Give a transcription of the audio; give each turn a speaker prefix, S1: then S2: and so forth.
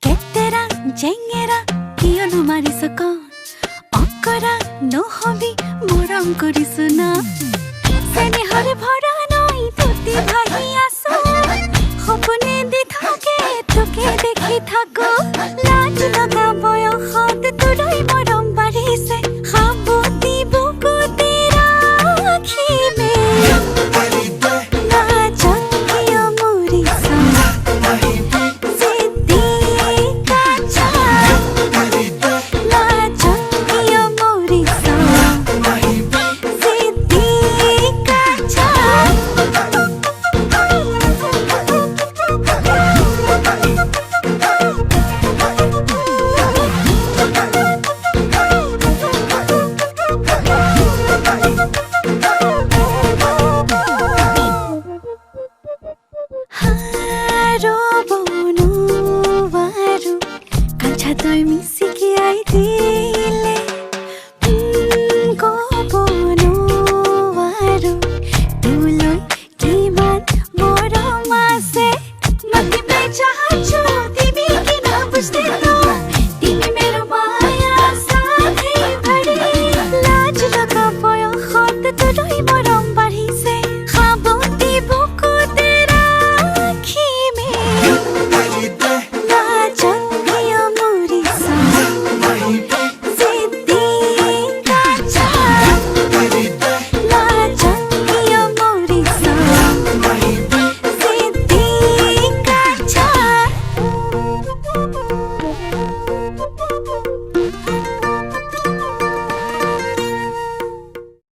S1: কেতেৰা জেঙেৰা কিয়নো মাৰিছ কণ অকৰা নহবি মৰম কৰিছো না চেনেহৰে ভৰা নৈ তুতি ভাহি আছো সপোনে দি থাকে তোকে দেখি থাকো লাজ লগা বয়সত তোৰই মৰম বাঢ়িছে সাৱতি বুকুতে ৰাখি